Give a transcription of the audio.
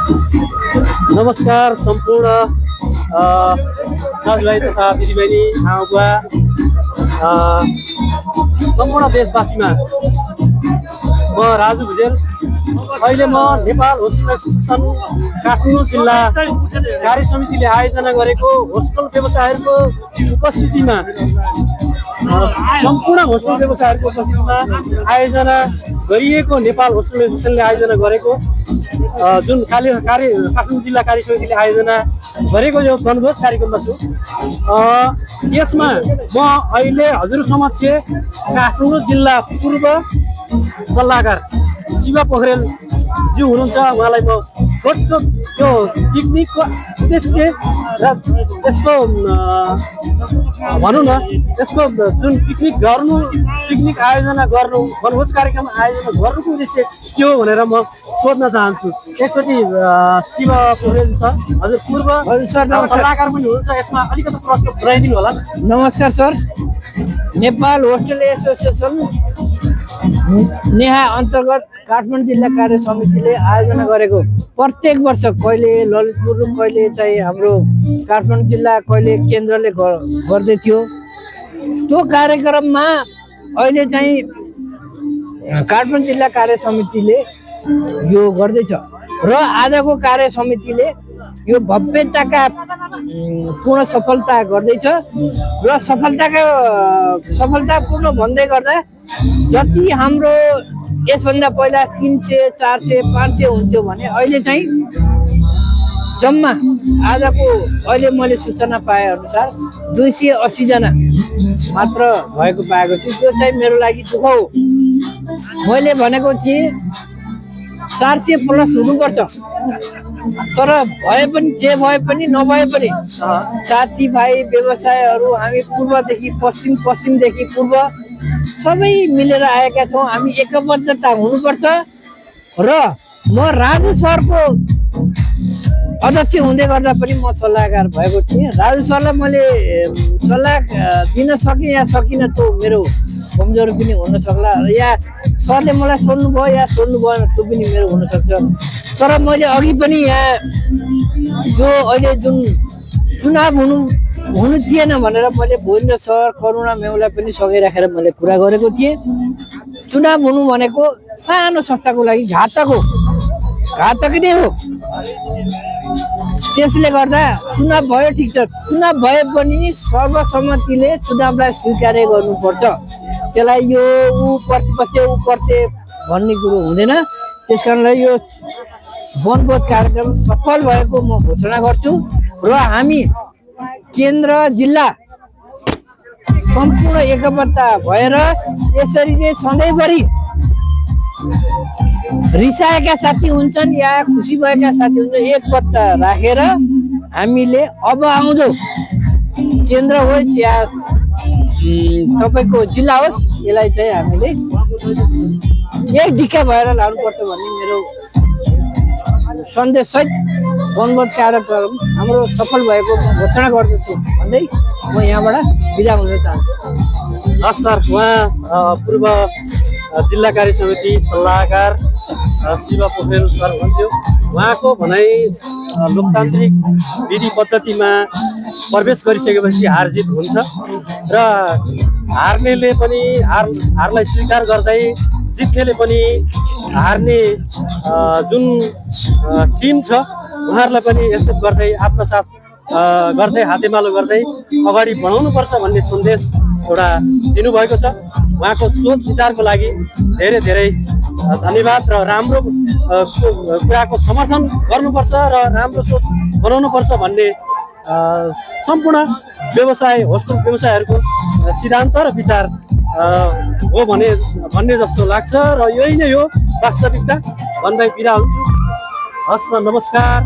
नमस्कार सम्पूर्ण दाजुभाइ तथा दिदीबहिनी आमा बुवा सम्पूर्ण देशवासीमा म राजु भुजेल अहिले म नेपाल होस्टल एसोसिएसन काठमाडौँ जिल्ला कार्य समितिले आयोजना गरेको होस्टल व्यवसायहरूको उपस्थितिमा सम्पूर्ण होस्टल व्यवसायहरूको उपस्थितिमा आयोजना गरिएको नेपाल होस्टल एसोसिएसनले आयोजना गरेको जुन काठमाडौँ जिल्ला कार्य समितिले आयोजना गरेको यो वनभोज कार्यक्रममा छु। यसमा म अहिले हजुर समक्ष काठमाडौँ जिल्ला पूर्व सल्लाहकार शिव पोखरेल ज्यू हुनुहुन्छ। उहाँलाई म छोटो त्यो पिकनिकको उद्देश्य र त्यसको भनौँ न त्यसको जुन पिकनिक आयोजना गर्नु वनभोज कार्यक्रम आयोजना गर्नुको उद्देश्य के हो भनेर म सोध्न चाहन्छु। एकचोटि शिव पोखरेल छ हजुर पूर्व सल्लाहकार पनि हुनुहुन्छ, यसमा अलिकति प्रश्न पुऱ्याइदिनु होला। नमस्कार sir. Nepal hostel association Neha अन्तर्गत काठमाडौँ जिल्ला कार्य समितिले आयोजना गरेको प्रत्येक वर्ष कहिले ललितपुर कहिले चाहिँ हाम्रो काठमाडौँ जिल्ला कहिले केन्द्रले गर्दै थियो। त्यो कार्यक्रममा अहिले चाहिँ काठमाडौँ जिल्ला कार्य समितिले यो गर्दैछ र आजको कार्य समितिले यो भव्यताका पूर्ण सफलता गर्दैछ र सफलतापूर्ण भन्दै गर्दा जति हाम्रो यसभन्दा पहिला 300, 400, 500 हुन्थ्यो भने अहिले चाहिँ जम्मा आजको अहिले मैले सूचना पाए अनुसार 280 जना मात्र भएको पाएको छु। त्यो चाहिँ मेरो लागि दुःख हो। मैले भनेको थिएँ 400 प्लस हुनुपर्छ, तर भए पनि जे भए पनि नभए पनि साथीभाइ व्यवसायहरू हामी पूर्वदेखि पश्चिमदेखि पूर्व सबै मिलेर आएका छौँ। हामी एकबद्धता हुनुपर्छ र म राजु सरको अध्यक्ष हुँदै गर्दा पनि म सल्लाहकार भएको थिएँ। राजु सरलाई मैले सल्लाह दिन सकेँ या सकिनँ त्यो मेरो कमजोरी पनि हुन सक्ला, या सरले मलाई सोध्नुभयो या सोध्नु भएन त्यो पनि मेरो हुनसक्छ। तर मैले अघि पनि यहाँ यो अहिले जुन चुनाव हुनु थिएन भनेर मैले भोलिन्द सर करुणा मेउलाई पनि सँगै राखेर मैले कुरा गरेको थिएँ। चुनाव हुनु भनेको सानो संस्थाको लागि घातक नै हो। त्यसले गर्दा चुनाव भयो ठिक छ, चुनाव भए पनि सर्वसम्मतिले चुनावलाई स्वीकार गर्नुपर्छ। त्यसलाई यो ऊ पर्थे भन्ने कुरो हुँदैन। त्यस कारणले यो वनभोज कार्यक्रम सफल भएको म घोषणा गर्छु र हामी केन्द्र जिल्ला सम्पूर्ण एकबद्धता भएर यसरी नै सधैँभरि रिसाएका साथी हुन्छन् या खुसी भएका साथी हुन्छन्, एकबद्धता राखेर हामीले अब आउँदो केन्द्र होस् या तपाईँको जिल्ला होस् यसलाई चाहिँ हामीले एक ढिक्का भएर लानुपर्छ भन्ने मेरो सन्देशसहित वनभोज कार्यक्रम हाम्रो सफल भएको घोषणा गर्दछु भन्दै म यहाँबाट बिदा हुन चाहन्छु। हस् सर, उहाँ पूर्व जिल्ला कार्य समिति सल्लाहकार शिव पोखरेल सर हुनुहुन्थ्यो। उहाँको भनाइ लोकतान्त्रिक विधि पद्धतिमा प्रवेश गरिसकेपछि हार जित हुन्छ र हार्नेले पनि हारलाई स्वीकार गर्दै जित्नेले पनि हार्ने जुन टिम छ उहाँहरूलाई पनि एक्सेप्ट गर्दै आत्मसात गर्दै हातेमालो गर्दै अगाडि बढाउनुपर्छ भन्ने सन्देश एउटा दिनुभएको छ। उहाँको सोच विचारको लागि धेरै धेरै धन्यवाद र राम्रो कुराको समर्थन गर्नुपर्छ र राम्रो सोच बनाउनुपर्छ भन्ने सम्पूर्ण होस्टल व्यवसायहरूको सिद्धान्त र विचार हो भन्ने जस्तो लाग्छ र यही नै हो वास्तविकता भन्दै बिदा हुन्छु। हस् न, नमस्कार।